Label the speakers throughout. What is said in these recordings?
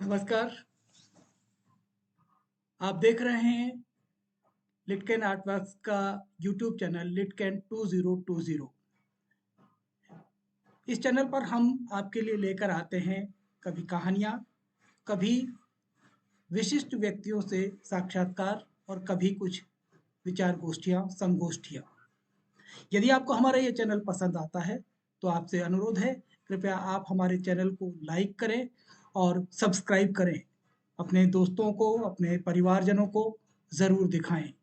Speaker 1: नमस्कार, आप देख रहे हैं लिटकेन आर्टवर्क्स का यूट्यूब चैनल लिटकेन 2020। इस चैनल पर हम आपके लिए लेकर आते हैं कभी कहानियाँ, कभी विशिष्ट व्यक्तियों से साक्षात्कार और कभी कुछ विचार गोष्ठियाँ, संगोष्ठियाँ। यदि आपको हमारा ये चैनल पसंद आता है, तो आपसे अनुरोध है, कृपया आप हमारे चैनल को लाइक करें और सब्सक्राइब करें। अपने दोस्तों को, अपने परिवारजनों को ज़रूर दिखाएँ।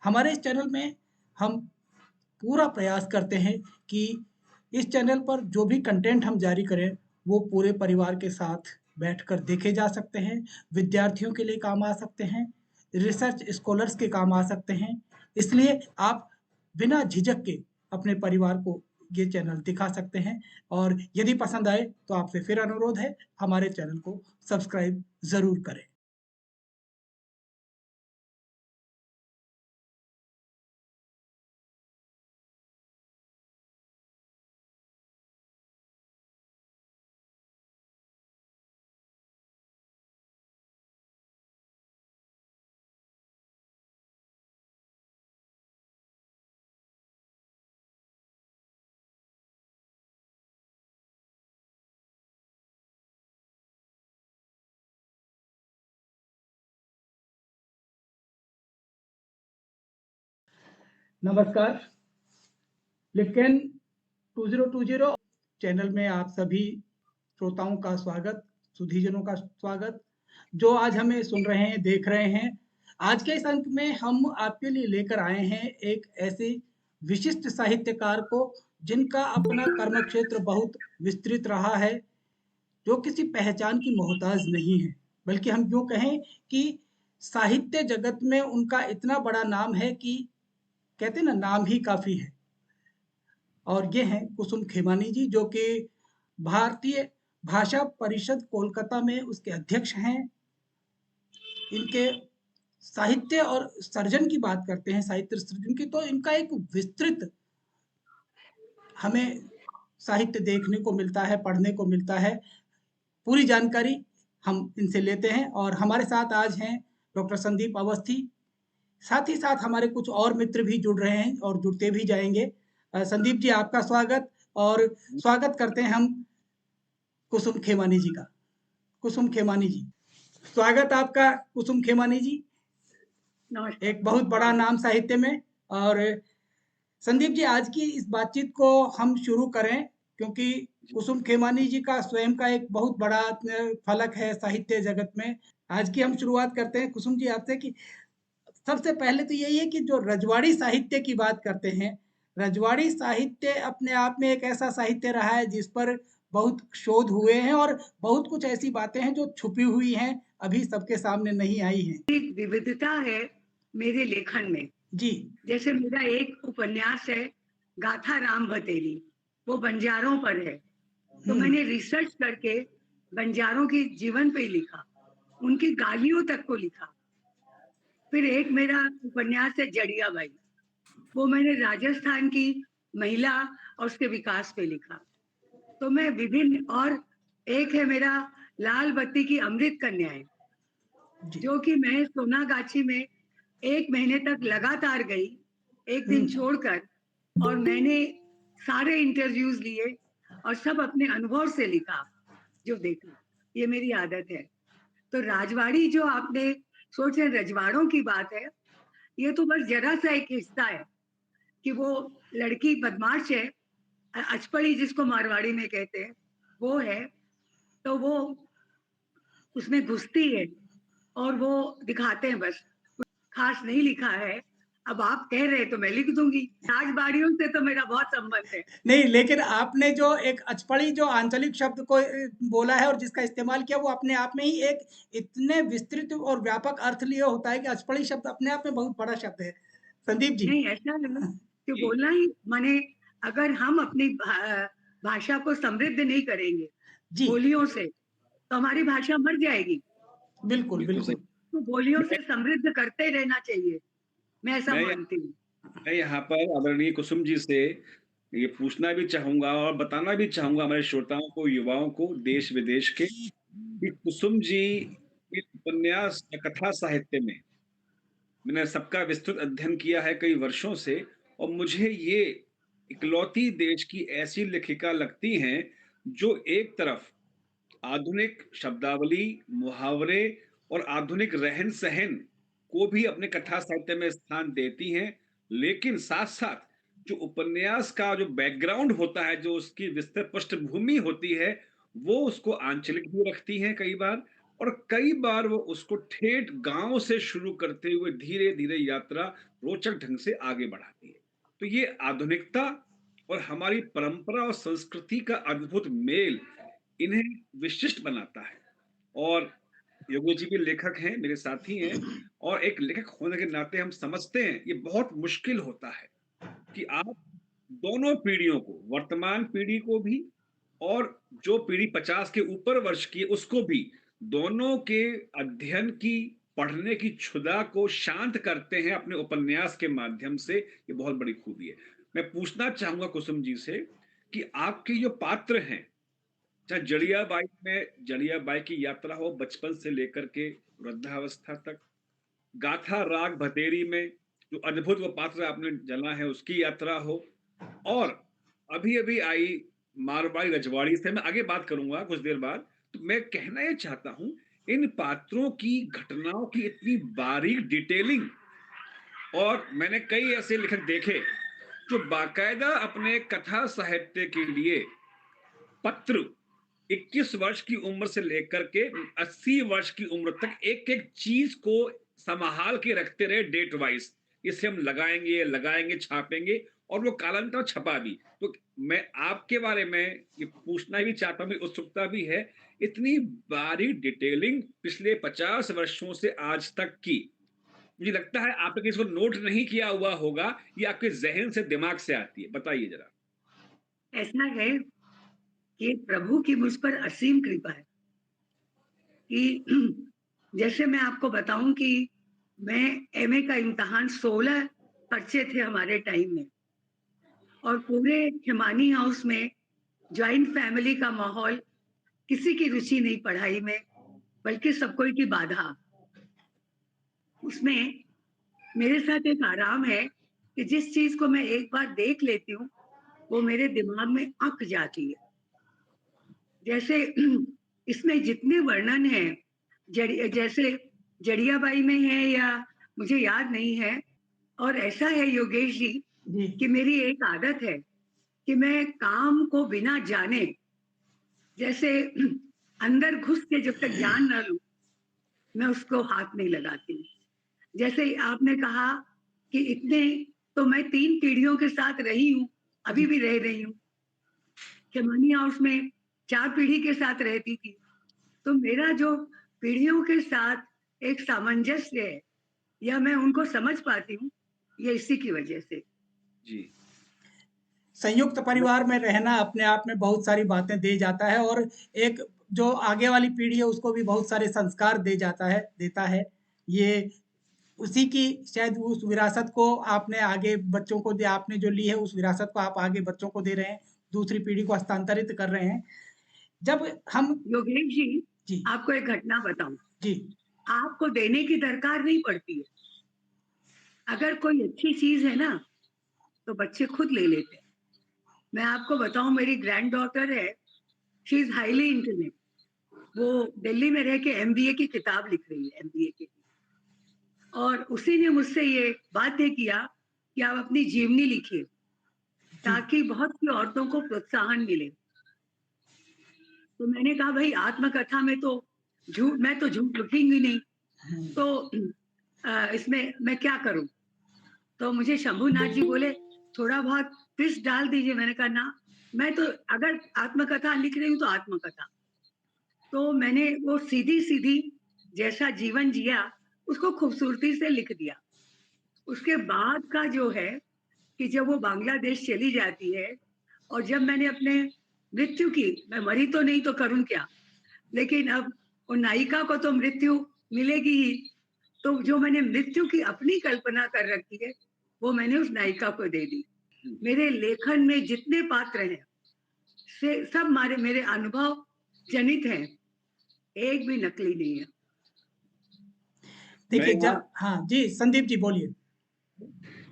Speaker 1: हमारे इस चैनल में हम पूरा प्रयास करते हैं कि इस चैनल पर जो भी कंटेंट हम जारी करें, वो पूरे परिवार के साथ बैठकर देखे जा सकते हैं, विद्यार्थियों के लिए काम आ सकते हैं, रिसर्च स्कॉलर्स के काम आ सकते हैं। इसलिए आप बिना झिझक के अपने परिवार को ये चैनल दिखा सकते हैं और यदि पसंद आए तो आपसे फिर अनुरोध है, हमारे चैनल को सब्सक्राइब ज़रूर करें। नमस्कार, लिटकेन 2020 चैनल में आप सभी श्रोताओं का स्वागत, सुधीजनों का स्वागत, जो आज हमें सुन रहे हैं, देख रहे हैं। आज के इस अंक में हम आपके लिए लेकर आए हैं एक ऐसे विशिष्ट साहित्यकार को, जिनका अपना कर्म क्षेत्र बहुत विस्तृत रहा है, जो किसी पहचान की मोहताज नहीं है, बल्कि हम यूँ कहें कि साहित्य जगत में उनका इतना बड़ा नाम है कि कहते हैं ना, नाम ही काफ़ी है। और ये हैं कुसुम खेमानी जी, जो कि भारतीय भाषा परिषद कोलकाता में उसके अध्यक्ष हैं। इनके साहित्य और सर्जन की बात करते हैं, साहित्य सृजन की, तो इनका एक विस्तृत हमें साहित्य देखने को मिलता है, पढ़ने को मिलता है। पूरी जानकारी हम इनसे लेते हैं और हमारे साथ आज हैं डॉक्टर संदीप अवस्थी। साथ ही साथ हमारे कुछ और मित्र भी जुड़ रहे हैं और जुड़ते भी जाएँगे। संदीप जी, आपका स्वागत और स्वागत करते हैं हम कुसुम खेमानी जी का। कुसुम खेमानी जी, स्वागत आपका कुसुम खेमानी जी।
Speaker 2: नमस्कार।
Speaker 1: एक बहुत बड़ा नाम साहित्य में। और संदीप जी, आज की इस बातचीत को हम शुरू करें, क्योंकि कुसुम खेमानी जी का स्वयं का एक बहुत बड़ा फलक है साहित्य जगत में। आज की हम शुरुआत करते हैं कुसुम जी आपसे कि सबसे पहले तो यही है कि जो रजवाड़ी साहित्य की बात करते हैं, रजवाड़ी साहित्य अपने आप में एक ऐसा साहित्य रहा है जिस पर बहुत शोध हुए हैं और बहुत कुछ ऐसी बातें हैं जो छुपी हुई हैं, अभी सबके सामने नहीं आई हैं।
Speaker 2: एक विविधता है मेरे लेखन में।
Speaker 1: जी।
Speaker 2: जैसे मेरा एक उपन्यास है गाथा राम भतेरी, वो बंजारों पर है। तो मैंने रिसर्च करके बंजारों के जीवन पे लिखा, उनकी गालियों तक को लिखा। फिर एक मेरा उपन्यास है जड़िया बाई, वो मैंने राजस्थान की महिला और उसके विकास पे लिखा। तो मैं विभिन्न, और एक है मेरा लाल बत्ती की अमृत कन्याएं,
Speaker 1: जी।
Speaker 2: जो कि मैं सोनागाछी में 1 महीने तक लगातार गई, एक दिन छोड़कर, और मैंने सारे इंटरव्यूज़ लिए और सब अपने अनुभव से लिखा, जो देखा। ये मेरी आदत है। तो राजवाड़ी जो आपने सोचे रजवाड़ों की बात है, ये तो बस ज़रा-सा एक हिस्सा है कि वो लड़की बदमाश है, अचपड़ी जिसको मारवाड़ी में कहते हैं, वो है। तो वो उसमें घुसती है और वो दिखाते हैं बस, खास नहीं लिखा है। अब आप कह रहे हैं तो मैं लिख दूँगी। राजबाड़ियों से तो मेरा बहुत संबंध है।
Speaker 1: नहीं, लेकिन आपने जो एक अचपड़ी जो आंचलिक शब्द को बोला है और जिसका इस्तेमाल किया, वो अपने आप में ही एक इतने विस्तृत और व्यापक अर्थ लिए होता है कि अचपड़ी शब्द अपने आप में बहुत बड़ा शब्द है। संदीप जी।
Speaker 2: नहीं, ऐसा है कि बोलना ही माने, अगर हम अपनी भाषा को समृद्ध नहीं करेंगे
Speaker 1: जी,
Speaker 2: बोलियों से, तो हमारी भाषा मर जाएगी।
Speaker 1: बिल्कुल,
Speaker 3: बिल्कुल सही।
Speaker 1: बिल्कुल।
Speaker 2: तो बोलियों
Speaker 3: मैं
Speaker 2: से समृद्ध करते रहना चाहिए, मैं ऐसा
Speaker 3: मैं
Speaker 2: मानती हूँ।
Speaker 3: मैं यहाँ पर आदरणीय कुसुम जी से ये पूछना भी चाहूँगा और बताना भी चाहूँगा हमारे श्रोताओं को, युवाओं को, देश-विदेश के, कि कुसुम जी के उपन्यास या कथा साहित्य में मैंने सबका विस्तृत अध्ययन किया है कई वर्षों से, और मुझे ये इकलौती देश की ऐसी लेखिका लगती हैं जो एक तरफ आधुनिक शब्दावली, मुहावरे और आधुनिक रहन-सहन को भी अपने कथा साहित्य में स्थान देती हैं, लेकिन साथ-साथ जो उपन्यास का जो बैकग्राउंड होता है, जो उसकी विस्तृत पृष्ठभूमि होती है, वो उसको आंचलिक भी रखती हैं कई बार, और कई बार वो उसको ठेठ गाँव से शुरू करते हुए धीरे-धीरे यात्रा रोचक ढंग से आगे बढ़ाती है। तो ये आधुनिकता और हमारी परंपरा और संस्कृति का अद्भुत मेल इन्हें विशिष्ट बनाता है। और योगेश जी भी लेखक हैं, मेरे साथी हैं, और एक लेखक होने के नाते हम समझते हैं ये बहुत मुश्किल होता है कि आप दोनों पीढ़ियों को, वर्तमान पीढ़ी को भी और जो पीढ़ी 50 के ऊपर वर्ष की है उसको भी, दोनों के अध्ययन की, पढ़ने की क्षुधा को शांत करते हैं अपने उपन्यास के माध्यम से। ये बहुत बड़ी खूबी है। मैं पूछना चाहूंगा कुसुम जी से कि आपके जो पात्र हैं, चाहे जड़ियाबाई में जड़ियाबाई की यात्रा हो बचपन से लेकर के वृद्धावस्था तक, गाथा राग भतेरी में जो अद्भुत वो पात्र आपने जना है उसकी यात्रा हो, और अभी-अभी आई मारवाड़ी रजवाड़ी से मैं आगे बात करूँगा कुछ देर बाद। तो मैं कहना ये चाहता हूँ, इन पात्रों की, घटनाओं की इतनी बारीक डिटेलिंग, और मैंने कई ऐसे लेखक देखे जो बाकायदा अपने कथा साहित्य के लिए पत्र 21 वर्ष की उम्र से लेकर के 80 वर्ष की उम्र तक एक-एक चीज को संभाल के रखते रहे डेट वाइज। इसे हम लगाएंगे, लगाएंगे, छापेंगे, और वो कालांतर छपा भी। तो मैं आपके बारे में ये पूछना भी चाहता हूँ, उत्सुकता भी है, इतनी बारीक डिटेलिंग पिछले 50 वर्षों से आज तक की, मुझे लगता है आपने किसी को नोट नहीं किया हुआ होगा, ये आपके जहन से, दिमाग से आती है। बताइए जरा।
Speaker 2: ऐसा है कि प्रभु की मुझ पर असीम कृपा है कि जैसे मैं आपको बताऊं कि मैं एमए का इम्तिहान 16 पर्चे थे हमारे टाइम में, और पूरे हिमानी हाउस में जॉइंट फैमिली का माहौल, किसी की रुचि नहीं पढ़ाई में, बल्कि सब कोई की बाधा। उसमें मेरे साथ एक आराम है कि जिस चीज को मैं एक बार देख लेती हूँ वो मेरे दिमाग में अक जाती है। जैसे इसमें जितने वर्णन हैं, जैसे जड़ियाबाई में है या मुझे याद नहीं है। और ऐसा है योगेश जी
Speaker 1: जी।
Speaker 2: कि मेरी एक आदत है कि मैं काम को बिना जाने, जैसे अंदर घुस के जब तक जान ना लूं, मैं उसको हाथ नहीं लगाती। जैसे आपने कहा कि इतने, तो मैं 3 पीढ़ियों के साथ रही हूँ, अभी
Speaker 1: जी।
Speaker 2: भी रह रही हूँ। खिमानी हाउस में 4 पीढ़ी के साथ रहती थी। तो मेरा जो पीढ़ियों के साथ एक सामंजस्य है, या मैं उनको समझ पाती हूँ, ये इसी की वजह से।
Speaker 3: जी।
Speaker 1: संयुक्त परिवार में रहना अपने आप में बहुत सारी बातें दे जाता है और एक जो आगे वाली पीढ़ी है उसको भी बहुत सारे संस्कार दे जाता है देता है। ये उसी की शायद उस विरासत को आपने आगे बच्चों को दिया, आपने जो ली है उस विरासत को आप आगे बच्चों को दे रहे हैं, दूसरी पीढ़ी को हस्तांतरित कर रहे हैं। जब हम
Speaker 2: योगेश जी,
Speaker 1: जी,
Speaker 2: आपको एक घटना बताऊँ,
Speaker 1: जी,
Speaker 2: आपको देने की दरकार नहीं पड़ती है। अगर कोई अच्छी चीज़ है ना, तो बच्चे खुद ले लेते हैं। मैं आपको बताऊँ, मेरी ग्रैंड डॉटर है, शी इज़ हाइली इंटेलिजेंट। वो दिल्ली में रह के एमबीए की किताब लिख रही है, एमबीए की। और उसी ने मुझसे ये बाध्य किया कि आप अपनी जीवनी लिखिए,
Speaker 1: जी।
Speaker 2: ताकि बहुत सी औरतों को प्रोत्साहन मिले। तो मैंने कहा भाई आत्मकथा में तो मैं तो झूठ लिखूंगी नहीं,
Speaker 1: हुँ,
Speaker 2: तो इसमें मैं क्या करूं? तो मुझे शंभूनाथ जी बोले थोड़ा बहुत ट्विस्ट डाल दीजिए। मैंने कहा ना, मैं तो अगर आत्मकथा लिख रही हूँ तो आत्मकथा। तो मैंने वो सीधी सीधी जैसा जीवन जिया उसको खूबसूरती से लिख दिया। उसके बाद का जो है कि जब वो बांग्लादेश चली जाती है, और जब मैंने अपने मृत्यु की, मैं मरी तो नहीं तो करूं क्या, लेकिन अब वो नायिका को तो मृत्यु मिलेगी ही। तो जो मैंने मृत्यु की अपनी कल्पना कर रखी है, वो मैंने उस नायिका को दे दी। मेरे लेखन में जितने पात्र हैं, से सब मेरे अनुभव जनित हैं। एक भी नकली नहीं है।
Speaker 3: मैं
Speaker 1: देखिए
Speaker 3: यहाँ
Speaker 1: हाँ जी, संदीप जी बोलिए।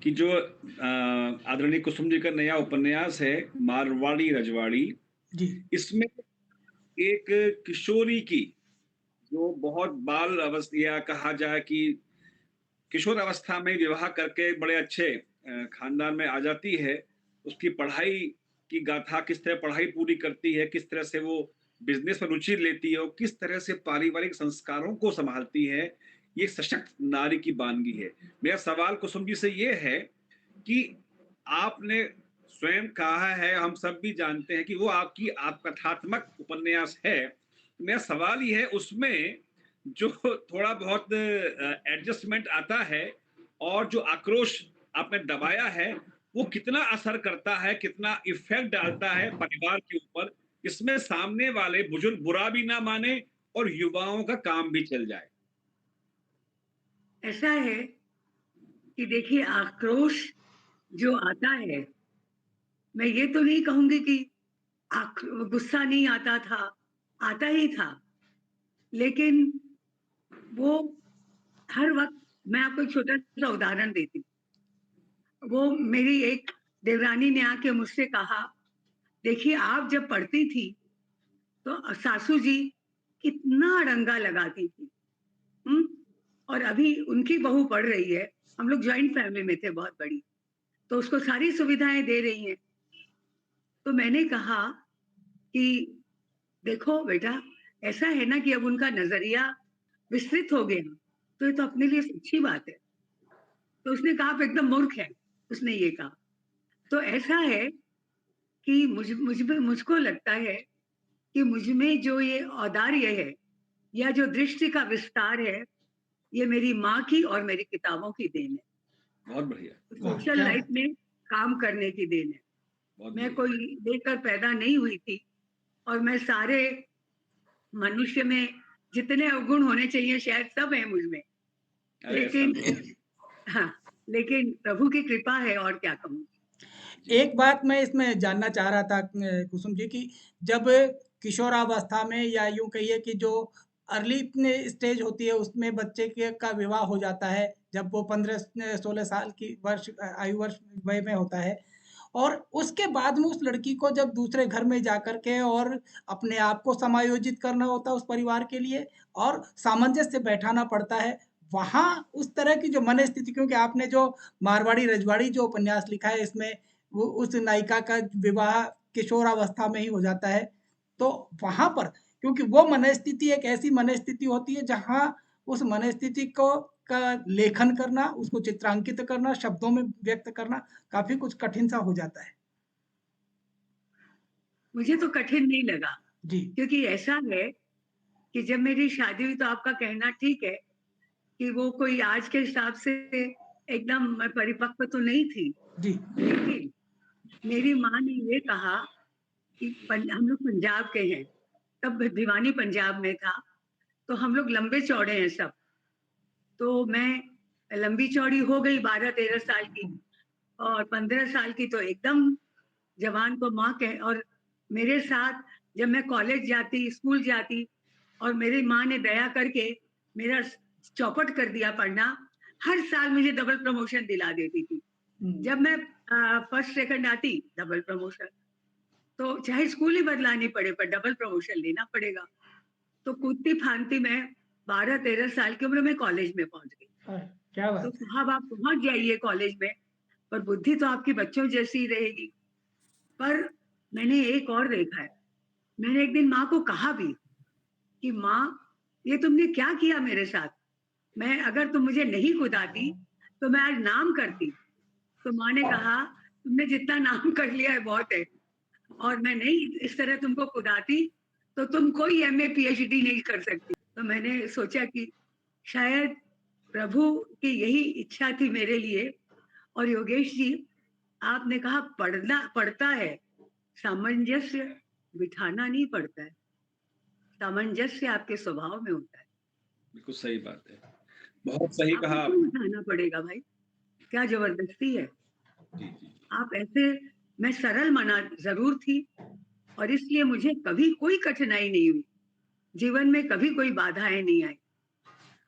Speaker 3: कि जो आदरणीय कुसुम जी का नया उपन्यास है मारवाड़ी रजवाड़ी,
Speaker 1: जी,
Speaker 3: इसमें एक किशोरी की जो बहुत बाल अवस्था या कहा जाए कि किशोर अवस्था में विवाह करके बड़े अच्छे खानदान में आ जाती है। उसकी पढ़ाई की गाथा किस तरह पढ़ाई पूरी करती है, किस तरह से वो बिज़नेस में रुचि लेती है और किस तरह से पारिवारिक संस्कारों को सँभालती है, ये सशक्त नारी की बानगी है। मेरा सवाल कुसुम जी से ये है कि आपने स्वयं कहा है, हम सब भी जानते हैं कि वो आपकी आत्मकथात्मक उपन्यास है। मेरा सवाल ये है उसमें जो थोड़ा बहुत एडजस्टमेंट आता है और जो आक्रोश आपने दबाया है, वो कितना असर करता है, कितना इफ़ेक्ट डालता है परिवार के ऊपर, इसमें सामने वाले बुजुर्ग बुरा भी ना माने और युवाओं का काम भी चल जाए?
Speaker 2: ऐसा है कि देखिए आक्रोश जो आता है, मैं ये तो नहीं कहूँगी कि गुस्सा नहीं आता था, आता ही था। लेकिन वो हर वक़्त मैं आपको एक छोटा-सा उदाहरण देती हूँ। वो मेरी एक देवरानी ने आके मुझसे कहा, "देखिए आप जब पढ़ती थी, तो सासू जी कितना अड़ंगा लगाती थी। हुँ? और अभी उनकी बहू पढ़ रही है, हम लोग जॉइंट फैमिली में थे बहुत बड़ी, तो उसको सारी सुविधाएँ दे रही हैं। तो मैंने कहा कि देखो बेटा, ऐसा है ना कि अब उनका नज़रिया विस्तृत हो गया, तो ये तो अपने लिए अच्छी बात है। तो उसने कहा आप एकदम मूर्ख हैं, उसने ये कहा। तो ऐसा है कि मुझ में मुझको लगता है कि मुझ में जो ये औदार्य है या जो दृष्टि का विस्तार है, ये मेरी माँ की और मेरी किताबों की देन है।
Speaker 3: बहुत बढ़िया,
Speaker 1: वाह!
Speaker 2: सोशल
Speaker 1: क्या
Speaker 2: लाइफ
Speaker 1: बात!
Speaker 2: में काम करने की देन है।
Speaker 3: बहुत
Speaker 2: मैं
Speaker 3: बढ़िया।
Speaker 2: कोई लेकर पैदा नहीं हुई थी और मैं सारे मनुष्य में जितने अवगुण होने चाहिए शायद सब हैं मुझ में।
Speaker 3: अरे ऐसा
Speaker 2: लेकिन
Speaker 3: नहीं है।
Speaker 2: हाँ, लेकिन प्रभु की कृपा है और क्या कहूँ।
Speaker 3: जी,
Speaker 1: एक बात मैं इसमें जानना चाह रहा था कुसुम जी कि जब किशोरावस्था में या यूँ कहिए कि जो अर्ली स्टेज होती है उसमें बच्चे के का विवाह हो जाता है, जब वो 15-16 साल की आयु वर्ष वय में होता है और उसके बाद में उस लड़की को जब दूसरे घर में जाकर के और अपने आप को समायोजित करना होता है उस परिवार के लिए और सामंजस्य बैठाना पड़ता है। वहाँ उस तरह की जो मनःस्थिति क्योंकि आपने जो मारवाड़ी रजवाड़ी जो उपन्यास लिखा है इसमें वो उस नायिका का विवाह किशोरावस्था में ही हो जाता है। तो वहाँ पर क्योंकि वो मनःस्थिति एक ऐसी मनःस्थिति होती है जहाँ उस मनःस्थिति को का लेखन करना, उसको चित्रांकित करना, शब्दों में व्यक्त करना काफ़ी कुछ कठिन सा हो जाता है।
Speaker 2: मुझे तो कठिन नहीं लगा,
Speaker 1: जी,
Speaker 2: क्योंकि ऐसा है कि जब मेरी शादी हुई तो आपका कहना ठीक है कि वो कोई आज के हिसाब से एकदम परिपक्व तो नहीं थी।
Speaker 1: जी,
Speaker 2: लेकिन मेरी माँ ने ये कहा कि हम लोग पंजाब के हैं, तब भिवानी पंजाब में था, तो हम लोग लंबे-चौड़े हैं सब। तो मैं लंबी-चौड़ी हो गई 12-13 साल की और 15 साल की तो एकदम जवान को माँ कह और मेरे साथ जब मैं कॉलेज जाती, स्कूल जाती और मेरी माँ ने दया करके मेरा चौपट कर दिया पढ़ना, हर साल मुझे डबल प्रमोशन दिला देती थी।
Speaker 1: हुँ,
Speaker 2: जब मैं फर्स्ट सेकंड आती, डबल प्रमोशन। तो चाहे स्कूल ही बदलानी पड़े पर डबल प्रमोशन लेना पड़ेगा। तो कूदती-फांदती मैं 12-13 साल की उम्र में कॉलेज में पहुँच गई।
Speaker 1: अ, क्या
Speaker 2: तो
Speaker 1: बात है!
Speaker 2: साहब आप पहुँच जाइए कॉलेज में, पर बुद्धि तो आपकी बच्चों जैसी ही रहेगी। पर मैंने एक और देखा है, मैंने एक दिन माँ को कहा भी कि माँ, ये तुमने क्या किया मेरे साथ? मैं अगर तुम मुझे नहीं कुदाती, तो मैं आज नाम करती। तो माँ ने कहा, तुमने जितना नाम कर लिया है बहुत है और मैं नहीं इस तरह तुमको कुदाती, तो तुम कोई एमए, पीएचडी नहीं कर सकती। तो मैंने सोचा कि शायद प्रभु की यही इच्छा थी मेरे लिए और योगेश जी, आपने कहा पढ़ना पड़ता है, सामंजस्य बिठाना नहीं पड़ता है, सामंजस्य आपके स्वभाव में होता है।
Speaker 3: बिल्कुल सही बात है। बहुत सही
Speaker 2: आपको
Speaker 3: कहा
Speaker 2: क्यों
Speaker 3: आपने।
Speaker 2: बिठाना पड़ेगा भाई? क्या ज़बरदस्ती है?
Speaker 3: जी, जी, जी।
Speaker 2: आप ऐसे मैं सरल मना ज़रूर थी और इसलिए मुझे कभी कोई कठिनाई नहीं हुई। जीवन में कभी कोई बाधाएं नहीं आई।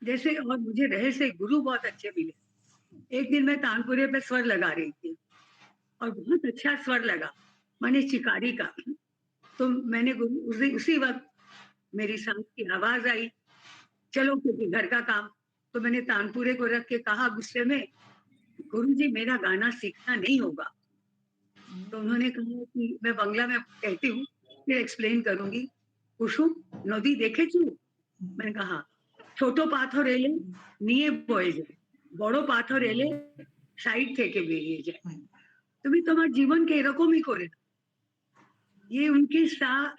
Speaker 2: जैसे और मुझे रहे से गुरु बहुत अच्छे मिले। एक दिन मैं तानपुरे पे स्वर लगा रही थी और बहुत अच्छा स्वर लगा, माने चिकारी का। तो मैंने गुरु उसी वक्त मेरी सांस की आवाज आई, चलो क्योंकि घर का काम। तो मैंने तानपुरे को रख के कहा गुस्से में, गुरु जी मेरा गाना सीखना नहीं होगा। तो उन्होंने कहा कि मैं बांग्ला में कहती हूँ, फिर एक्सप्लेन करूंगी। कुसुम नदी देखेছো? मैंने कहा ছোট পাথর এলে নিয়ে বয়ে যায়, বড় পাথর এলে সাইড থেকে বেরিয়ে যায়। তুমি তোমার জীবনকে এরকমই করে নাও। ये उनकी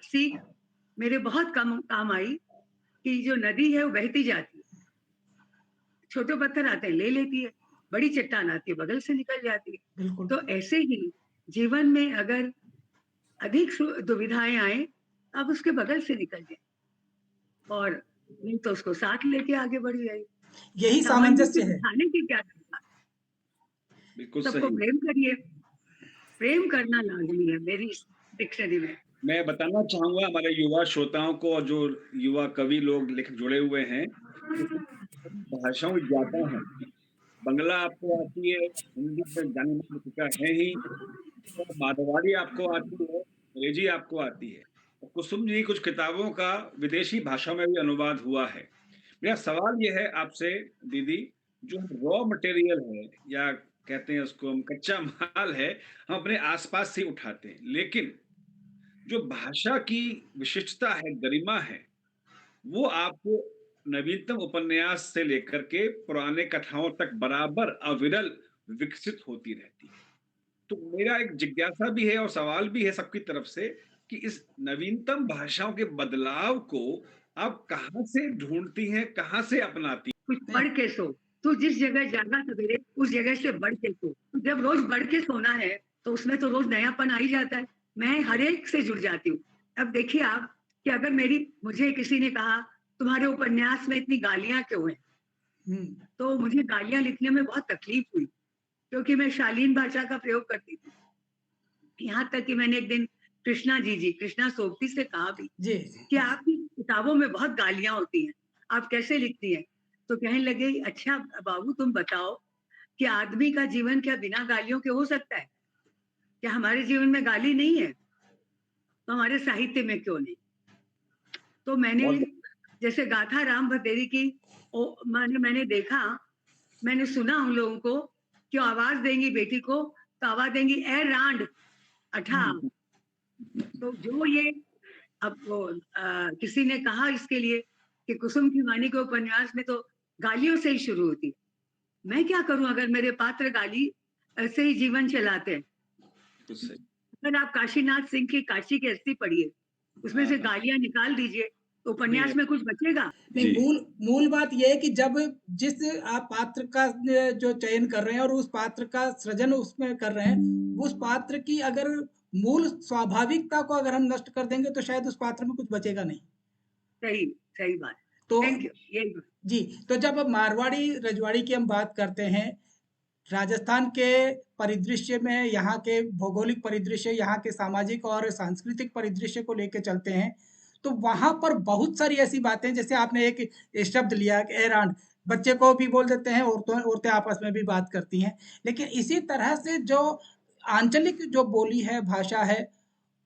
Speaker 2: सीख मेरे बहुत कम काम आई कि जो नदी है वो बहती जाती है, छोटे पत्थर आते हैं ले लेती है, बड़ी चट्टान आती है बगल से निकल जाती है।
Speaker 1: बिल्कुल।
Speaker 2: तो ऐसे ही जीवन में अगर अधिक दुविधाएं आए, आप उसके बगल से निकल जाए और नहीं तो उसको साथ लेके आगे बढ़ जाइए।
Speaker 1: यही
Speaker 2: सामान्य
Speaker 1: सामंजस्य
Speaker 2: से
Speaker 1: है।
Speaker 2: दिखाने की क्या दरकार?
Speaker 3: बिल्कुल
Speaker 2: सबको
Speaker 3: सही।
Speaker 2: प्रेम करिए, प्रेम करना लाजमी है मेरी डिक्शनरी में।
Speaker 3: मैं बताना चाहूँगा हमारे युवा श्रोताओं को और जो युवा कवि लोग लेखक जुड़े हुए हैं, भाषाओं ज्ञाता हैं। बंगला आपको आती है, हिंदी में जाने-माने चुका है ही, तो मारवाड़ी आपको आती है, अंग्रेजी आपको आती है। और कुसुम जी कुछ किताबों का विदेशी भाषा में भी अनुवाद हुआ है। मेरा सवाल ये है आपसे दीदी, जो रॉ मटेरियल है या कहते हैं उसको हम कच्चा माल है, हम अपने आस-पास से उठाते हैं। लेकिन जो भाषा की विशिष्टता है, गरिमा है, वो आपको नवीनतम उपन्यास से लेकर के पुराने कथाओं तक बराबर अविरल विकसित होती रहती है। तो मेरा एक जिज्ञासा भी है और सवाल भी है सबकी तरफ से कि इस नवीनतम भाषाओं के बदलाव को आप कहाँ से ढूँढती हैं, कहाँ से अपनाती
Speaker 2: कुछ बढ़ के सो। तू जिस जगह जागा सवेरे उस जगह से बढ़ के सो। जब रोज बढ़ के सोना है तो उसमें तो रोज नयापन आ ही जाता है। मैं हर एक से जुड़ जाती हूँ। अब देखिए आप कि अगर मुझे किसी ने कहा तुम्हारे उपन्यास में इतनी गालियां क्यों हैं? तो मुझे गालियां लिखने में बहुत तकलीफ हुई क्योंकि मैं शालीन भाषा का प्रयोग करती थी। यहाँ तक कि मैंने एक दिन कृष्णा सोबती से कहा भी
Speaker 1: जी।
Speaker 2: कि आपकी किताबों में बहुत गालियां होती हैं, आप कैसे लिखती हैं? तो कहने लगे अच्छा बाबू तुम बताओ कि आदमी का जीवन क्या बिना गालियों के हो सकता है? क्या हमारे जीवन में गाली नहीं है? तो हमारे साहित्य में क्यों नहीं? तो मैंने जैसे गाथा राम भतेरी की मैंने देखा, मैंने सुना उन लोगों को कि आवाज देंगी बेटी को तो आवाज देंगी ए रांड अठा। तो जो ये अब वो किसी ने कहा इसके लिए कि कुसुम की वाणी के उपन्यास में तो गालियों से ही शुरू होती है। मैं क्या करूं अगर मेरे पात्र गाली ऐसे ही जीवन चलाते हैं?
Speaker 3: हैं?
Speaker 2: अगर आप काशीनाथ सिंह की काशी की हस्ती पढ़िए, उसमें से गालियां निकाल दीजिए तो उपन्यास में कुछ बचेगा?
Speaker 1: नहीं, मूल बात ये है कि जब जिस आप पात्र का जो चयन कर रहे हैं और उस पात्र का सृजन उसमें कर रहे हैं, उस पात्र की अगर मूल स्वाभाविकता को अगर हम नष्ट कर देंगे तो शायद उस पात्र में कुछ बचेगा नहीं।
Speaker 2: सही बात।
Speaker 1: तो
Speaker 2: थैंक यू। यही बात।
Speaker 1: जी, तो जब मारवाड़ी रजवाड़ी की हम बात करते हैं, राजस्थान के परिदृश्य में यहाँ के भौगोलिक परिदृश्य, यहाँ के सामाजिक और सांस्कृतिक परिदृश्य को लेके चलते हैं, तो वहाँ पर बहुत सारी ऐसी बातें जैसे आपने एक शब्द लिया कि एरांड, बच्चे को भी बोल देते हैं, औरतें आपस में भी बात करती हैं। लेकिन इसी तरह से जो आंचलिक जो बोली है, भाषा है,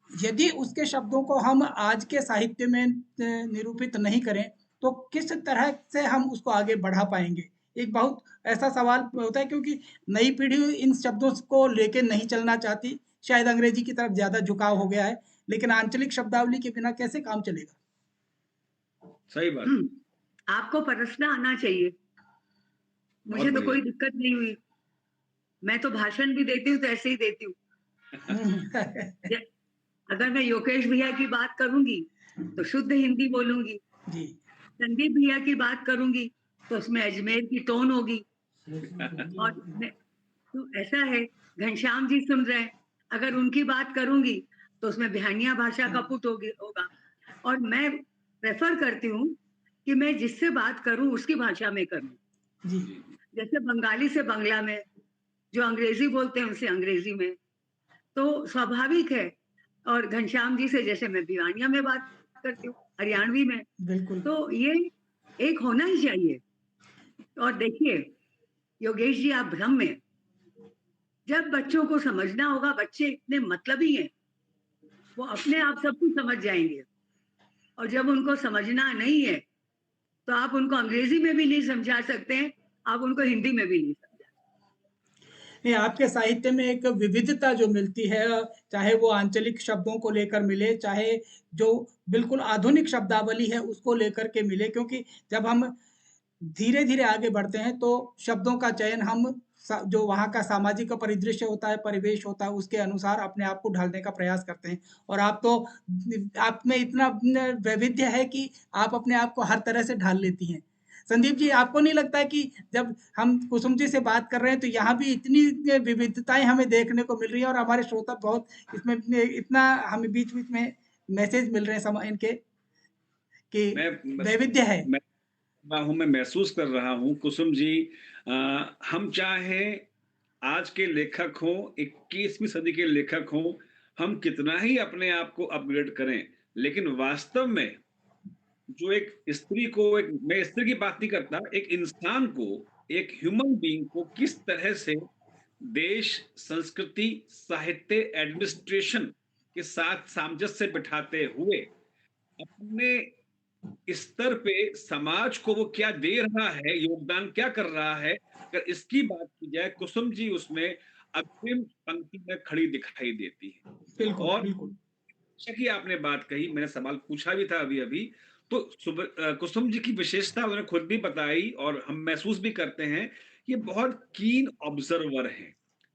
Speaker 1: यदि उसके शब्दों को हम आज के साहित्य में निरूपित नहीं करें, तो किस तरह से हम उसको आगे बढ़ा पाएँगे? एक बहुत ऐसा सवाल होता है क्योंकि नई पीढ़ी इन शब्दों को लेके नहीं चलना चाहती, शायद अंग्रेजी की तरफ ज़्यादा झुकाव हो गया है, लेकिन आंचलिक शब्दावली के बिना कैसे काम चलेगा?
Speaker 3: सही बात।
Speaker 2: आपको परसना आना चाहिए। मुझे तो कोई दिक्कत नहीं हुई। मैं तो भाषण भी देती हूँ तो ऐसे ही देती हूँ। अगर मैं योगेश भैया की बात करूंगी तो शुद्ध हिंदी बोलूंगी।
Speaker 1: जी।
Speaker 2: संदीप भैया की बात करूंगी तो उसमें अजमेर की टोन होगी। और तो ऐसा है, घनश्याम जी सुन रहे हैं, अगर उनकी बात करूंगी तो उसमें बिहानिया भाषा का पुट होगा। और मैं प्रेफर करती हूँ कि मैं जिससे बात करूं उसकी भाषा में करूं।
Speaker 1: जी।
Speaker 2: जैसे बंगाली से बांग्ला में, जो अंग्रेजी बोलते हैं उनसे अंग्रेजी में, तो स्वाभाविक है। और घनश्याम जी से जैसे मैं भिवानिया में बात करती हूँ हरियाणवी में।
Speaker 1: बिल्कुल।
Speaker 2: तो ये एक होना ही चाहिए। और देखिए योगेश जी, आप भ्रम में, जब बच्चों को समझना होगा, बच्चे इतने मतलबी हैं, वो अपने आप सब कुछ समझ जाएंगे। और जब उनको समझना नहीं है तो आप उनको अंग्रेजी में भी नहीं समझा सकते हैं, आप उनको हिंदी में भी नहीं समझा।
Speaker 1: नहीं, आपके साहित्य में एक विविधता जो मिलती है, चाहे वो आंचलिक शब्दों को लेकर मिले, चाहे जो बिल्कुल आधुनिक शब्दावली है उसको लेकर के मिले, क्योंकि जब हम धीरे-धीरे आगे बढ़ते हैं तो शब्दों का चयन हम जो वहाँ का सामाजिक परिदृश्य होता है, परिवेश होता है, उसके अनुसार अपने आप को ढालने का प्रयास करते हैं। और आप तो आप में इतना वैविध्य है कि आप अपने आप को हर तरह से ढाल लेती हैं। संदीप जी, आपको नहीं लगता है कि जब हम कुसुम जी से बात कर रहे हैं तो यहाँ भी इतनी विविधताएँ हमें देखने को मिल रही हैं, और हमारे श्रोता बहुत इसमें इतना हमें बीच-बीच में मैसेज मिल रहे हैं इनके कि
Speaker 3: मैं
Speaker 1: वैविध्य है।
Speaker 3: मैं मैं महसूस कर रहा हूँ कुसुम जी। हम चाहे आज के लेखक हों, 21वीं सदी के लेखक हों, हम कितना ही अपने आप को अपग्रेड करें, लेकिन वास्तव में जो एक स्त्री को, एक मैं स्त्री की बात नहीं करता, एक इंसान को, एक ह्यूमन बीइंग को किस तरह से देश, संस्कृति, साहित्य, एडमिनिस्ट्रेशन के साथ सामंजस्य बिठाते हुए अपने स्तर पे समाज को वो क्या दे रहा है, योगदान क्या कर रहा है, अगर इसकी बात की जाए, कुसुम जी उसमें अग्रिम पंक्ति में खड़ी दिखाई देती हैं।
Speaker 1: बिल्कुल,
Speaker 3: और
Speaker 1: बिल्कुल।
Speaker 3: बेशक ही आपने बात कही, मैंने सवाल पूछा भी था अभी-अभी, तो कुसुम जी की विशेषता उन्होंने खुद भी बताई और हम महसूस भी करते हैं, ये बहुत कीन ऑब्जर्वर हैं।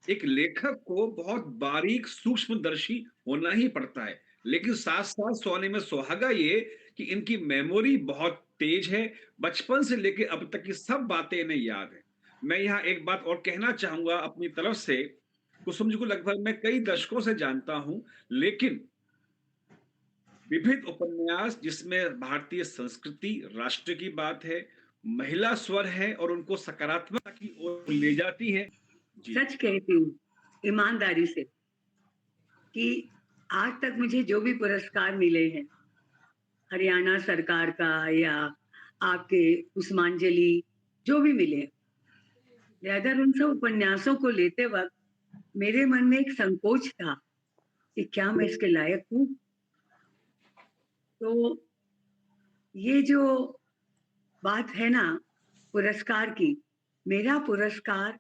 Speaker 3: एक लेखक को बहुत बारीक सूक्ष्मदर्शी होना ही पड़ता है, लेकिन साथ-साथ सोने में सुहागा ये कि इनकी मेमोरी बहुत तेज है, बचपन से लेके अब तक की सब बातें इन्हें याद हैं। मैं यहाँ एक बात और कहना चाहूँगा अपनी तरफ से, कुसुम जी को लगभग मैं कई दशकों से जानता हूँ, लेकिन विविध उपन्यास जिसमें भारतीय संस्कृति, राष्ट्र की बात है, महिला स्वर है और उनको सकारात्मकता की ओर ले जाती है। जी।
Speaker 2: सच कहती हूँ ईमानदारी से कि आज तक मुझे जो भी पुरस्कार मिले हैं, हरियाणा सरकार का या आपके कुसुमांजलि, जो भी मिले, अगर उन सब उपन्यासों को लेते वक्त मेरे मन में एक संकोच था कि क्या मैं इसके लायक हूँ। तो ये जो बात है ना पुरस्कार की, मेरा पुरस्कार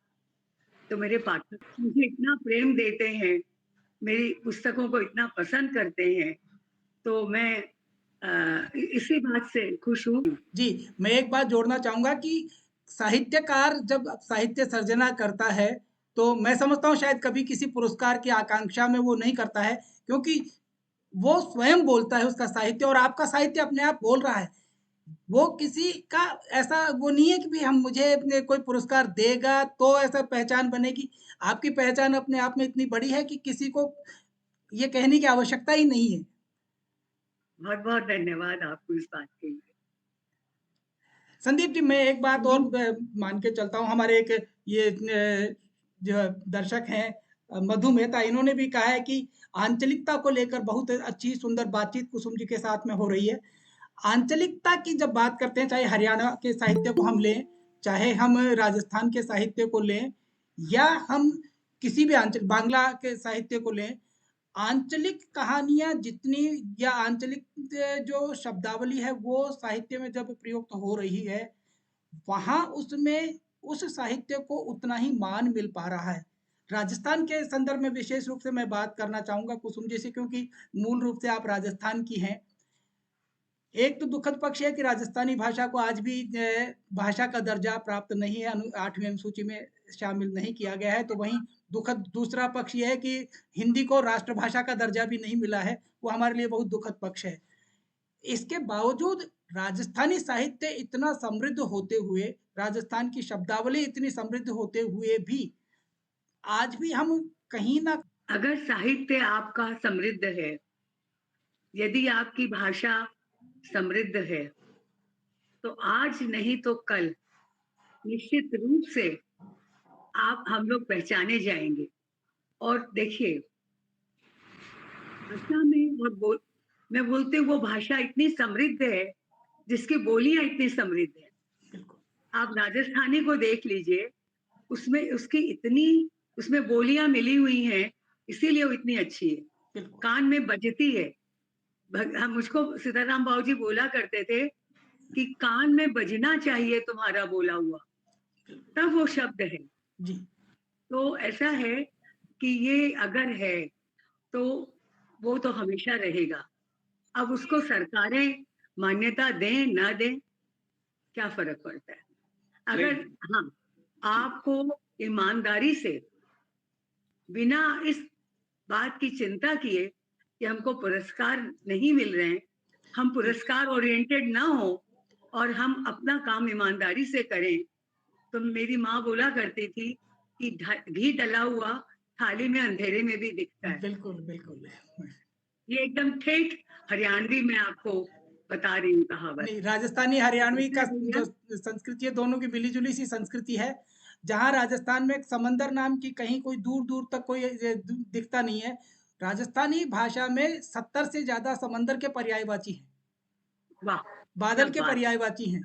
Speaker 2: तो मेरे पाठक मुझे इतना प्रेम देते हैं, मेरी पुस्तकों को इतना पसंद करते हैं, तो मैं इसी बात से खुश हूँ।
Speaker 1: जी, मैं एक बात जोड़ना चाहूँगा कि साहित्यकार जब साहित्य सर्जना करता है, तो मैं समझता हूँ शायद कभी किसी पुरस्कार की आकांक्षा में वो नहीं करता है, क्योंकि वो स्वयं बोलता है उसका साहित्य, और आपका साहित्य अपने आप बोल रहा है। वो किसी का ऐसा वो नहीं है कि भई हम मुझे अपने कोई पुरस्कार देगा तो ऐसा पहचान बनेगी। आपकी पहचान अपने आप में इतनी बड़ी है कि किसी को ये कहने की आवश्यकता ही नहीं है।
Speaker 2: बहुत-बहुत धन्यवाद आपको इस बात के लिए।
Speaker 1: संदीप जी, मैं एक बात और
Speaker 2: जी,
Speaker 1: मान के चलता हूँ, हमारे एक ये जो दर्शक हैं मधु मेहता, इन्होंने भी कहा है कि आंचलिकता को लेकर बहुत अच्छी सुंदर बातचीत कुसुम जी के साथ में हो रही है। आंचलिकता की जब बात करते हैं, चाहे हरियाणा के साहित्य को हम लें, चाहे हम राजस्थान के साहित्य को लें, या हम किसी भी आंचल बांग्ला के साहित्य को लें, आंचलिक कहानियाँ जितनी या आंचलिक जो शब्दावली है वो साहित्य में जब प्रयुक्त हो रही है, वहाँ उसमें उस साहित्य को उतना ही मान मिल पा रहा है। राजस्थान के संदर्भ में विशेष रूप से मैं बात करना चाहूँगा कुसुम जी से, क्योंकि मूल रूप से आप राजस्थान की हैं। एक तो दुखद पक्ष है कि राजस्थानी भाषा को आज भी भाषा का दर्जा प्राप्त नहीं है, 8वीं अनुसूची में शामिल नहीं किया गया है। तो वहीं दुखद दूसरा पक्ष ये है कि हिंदी को राष्ट्रभाषा का दर्जा भी नहीं मिला है, वो हमारे लिए बहुत दुखद पक्ष है। इसके बावजूद राजस्थानी साहित्य इतना समृद्ध होते हुए, राजस्थान की शब्दावली इतनी समृद्ध होते हुए भी, आज भी हम कहीं न
Speaker 2: अगर साहित्य आपका समृद्ध है, यदि आपकी भाषा समृद्ध है, तो आज नहीं तो कल निश्चित रूप से आप हम लोग पहचाने जाएँगे। और देखिए, भाषा में और मैं बोलती हूँ वो भाषा इतनी समृद्ध है, जिसकी बोलियां इतनी समृद्ध है।
Speaker 1: बिल्कुल,
Speaker 2: आप राजस्थानी को देख लीजिए, उसमें उसकी इतनी उसमें बोलियां मिली हुई हैं, इसीलिए वो इतनी अच्छी है,
Speaker 1: बिल्कुल,
Speaker 2: कान में बजती है। हम मुझको सीताराम बाबू जी बोला करते थे कि कान में बजना चाहिए तुम्हारा बोला हुआ, तब वो शब्द है।
Speaker 1: जी,
Speaker 2: तो ऐसा है कि ये अगर है तो वो तो हमेशा रहेगा। अब उसको सरकारें मान्यता दें ना दें, क्या फर्क पड़ता है?
Speaker 3: नहीं,
Speaker 2: अगर हाँ,
Speaker 3: जी,
Speaker 2: आपको ईमानदारी से बिना इस बात की चिंता किए कि हमको पुरस्कार नहीं मिल रहे हैं, हम
Speaker 1: जी,
Speaker 2: पुरस्कार ओरिएंटेड ना हो और हम अपना काम ईमानदारी से करें। तो मेरी माँ बोला करती थी कि घी डला हुआ थाली में अंधेरे में भी दिखता है।
Speaker 1: बिल्कुल, बिल्कुल।
Speaker 2: ये एकदम ठेठ हरियाणवी मैं आपको बता रही हूँ कहावत।
Speaker 1: नहीं, राजस्थानी हरियाणवी
Speaker 2: ऐसा
Speaker 1: का
Speaker 2: है भैया।
Speaker 1: जो संस्कृति है, दोनों की मिली-जुली सी संस्कृति है। जहाँ राजस्थान में समंदर नाम की कहीं कोई दूर-दूर तक कोई दिखता नहीं है। राजस्थानी भाषा में 70 से ज़्यादा समंदर के पर्यायवाची हैं,
Speaker 2: वाह, क्या
Speaker 1: बादल के
Speaker 2: बात है।
Speaker 1: पर्यायवाची हैं।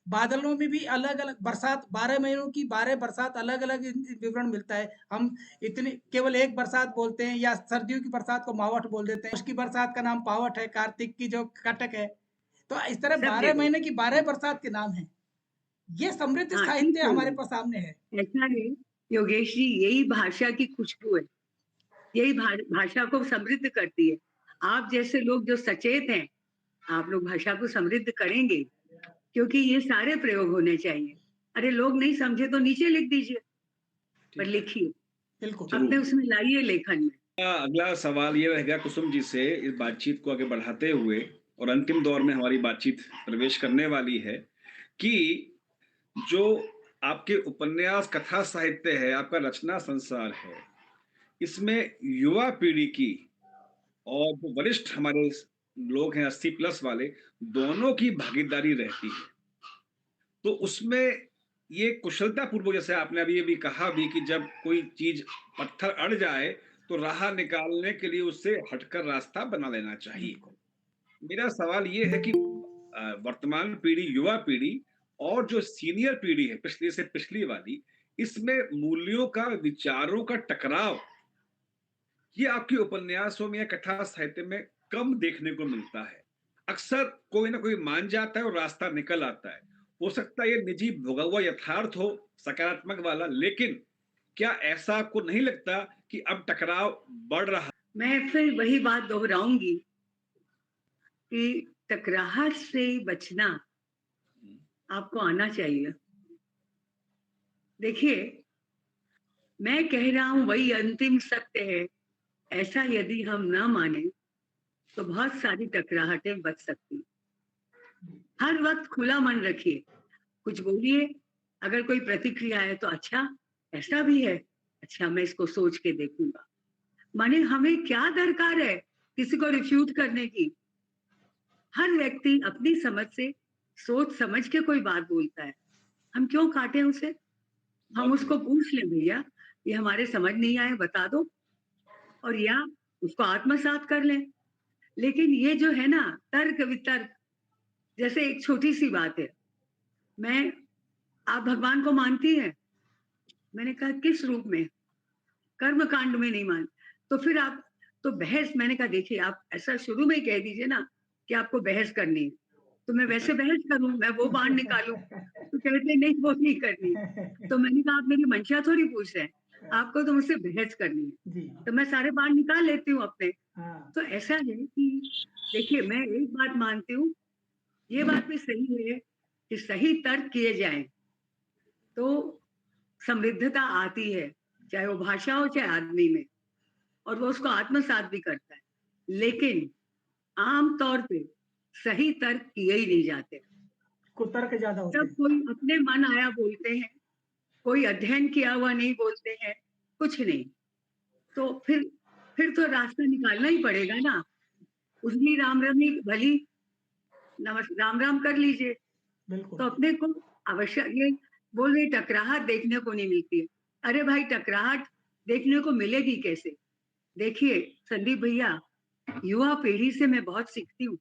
Speaker 1: बादलों में भी अलग-अलग बरसात, 12 महीनों की 12 बरसात अलग-अलग विवरण मिलता है। हम इतने केवल एक बरसात बोलते हैं या सर्दियों की बरसात को मावठ बोल देते हैं। उसकी बरसात का नाम पावट है, कार्तिक की जो कटक है। तो इस तरह
Speaker 2: सब
Speaker 1: 12
Speaker 2: जगह।
Speaker 1: महीने की 12 बरसात के नाम हैं। ये समृद्ध
Speaker 2: हाँ, ठीक
Speaker 1: साहित्य
Speaker 2: बोल
Speaker 1: हमारे
Speaker 2: रहे
Speaker 1: पास सामने है।
Speaker 2: हैं। ऐसा है योगेश जी, यही भाषा की खुशबू है। यही भाषा को समृद्ध करती है। आप जैसे लोग जो सचेत हैं, आप लोग भाषा को समृद्ध करेंगे, क्योंकि ये सारे प्रयोग होने चाहिए। अरे लोग नहीं समझे तो नीचे लिख दीजिए, पर
Speaker 3: ठीक है,
Speaker 2: लिखिए,
Speaker 1: बिल्कुल,
Speaker 2: अपने
Speaker 3: ज़रूर।
Speaker 2: उसमें लाइए लेखन में।
Speaker 3: अगला सवाल ये रहेगा कुसुम जी से इस बातचीत को आगे बढ़ाते हुए और अंतिम दौर में हमारी बातचीत प्रवेश करने वाली है कि जो आपके उपन्यास कथा साहित्य है, आपका रचना संसार है, इसमें युवा पीढ़ी की और जो वरिष्ठ हमारे लोग हैं 80 प्लस वाले, दोनों की भागीदारी रहती है। तो उसमें ये कुशलता पूर्वक जैसे आपने अभी ये भी कहा भी कि जब कोई चीज़ पत्थर अड़ जाए, तो राह निकालने के लिए उससे हटकर रास्ता बना लेना चाहिए।
Speaker 1: बिल्कुल।
Speaker 3: मेरा सवाल ये है कि वर्तमान पीढ़ी, युवा पीढ़ी और जो सीनियर पीढ़ी है, पिछली से पिछली वाली, इसमें मूल्यों का, विचारों का टकराव, ये आपके उपन्यासों में या कथा साहित्य में कम देखने को मिलता है। अक्सर कोई ना कोई मान जाता है और रास्ता निकल आता है। हो सकता है ये निजी भोगा हुआ यथार्थ हो, सकारात्मक वाला, लेकिन क्या ऐसा आपको नहीं लगता कि अब टकराव बढ़ रहा?
Speaker 2: मैं फिर वही बात दोहराऊंगी कि टकराहट से बचना आपको आना चाहिए। देखिए, मैं कह रहा हूं वही अंतिम सत्य है। ऐसा यदि हम ना माने तो बहुत सारी टकराहटें बच सकती हैं। हर वक्त खुला मन रखिए, कुछ बोलिए, अगर कोई प्रतिक्रिया है तो अच्छा, ऐसा भी है, अच्छा मैं इसको सोच के देखूंगा। माने हमें क्या दरकार है किसी को रिफ्यूट करने की? हर व्यक्ति अपनी समझ से सोच समझ के कोई बात बोलता है, हम क्यों काटें उसे? हम
Speaker 3: बहुत
Speaker 2: उसको
Speaker 3: बढ़िया।
Speaker 2: पूछ लें, भैया ये हमारे समझ नहीं आए बता दो, और या उसको आत्मसात कर लें। लेकिन ये जो है ना तर्क वितर्क, जैसे एक छोटी सी बात है, मैं आप भगवान को मानती हैं? मैंने कहा किस रूप में? कर्म कांड में नहीं मान। तो फिर आप तो बहस, मैंने कहा देखिए आप ऐसा शुरू में ही कह दीजिए ना कि आपको बहस करनी है, तो मैं वैसे बहस करूं, मैं वो बाण निकालूं, तो कहते नहीं वो नहीं करनी। तो मैंने कहा आप मेरी मंशा थोड़ी पूछ रहे हैं, आपको तो मुझसे बहस करनी है,
Speaker 1: जी,
Speaker 2: तो मैं सारे बाण निकाल लेती हूँ अपने।
Speaker 1: हाँ,
Speaker 2: तो ऐसा है कि देखिए मैं एक बात मानती हूँ, ये बात भी सही है कि सही तर्क किए जाएं तो समृद्धता आती है, चाहे वो भाषा हो चाहे आदमी में, और वो उसको आत्मसात भी करता है। लेकिन आम तौर पे सही तर्क किए ही नहीं जाते।
Speaker 1: कुतर्क ज़्यादा होते
Speaker 2: सब
Speaker 1: हैं।
Speaker 2: कोई अपने मन आया बोलते हैं, कोई अध्ययन किया हुआ नहीं बोलते हैं, कुछ नहीं। तो फिर तो रास्ता निकालना ही पड़ेगा ना। उजली राम रमी भली, राम राम कर लीजिए।
Speaker 1: बिल्कुल,
Speaker 2: तो अपने को आवश्यक ये बोल रही टकराहट देखने को नहीं मिलती है। अरे भाई टकराहट देखने को मिलेगी कैसे? देखिए संदीप भैया, युवा पीढ़ी से मैं बहुत सीखती हूँ।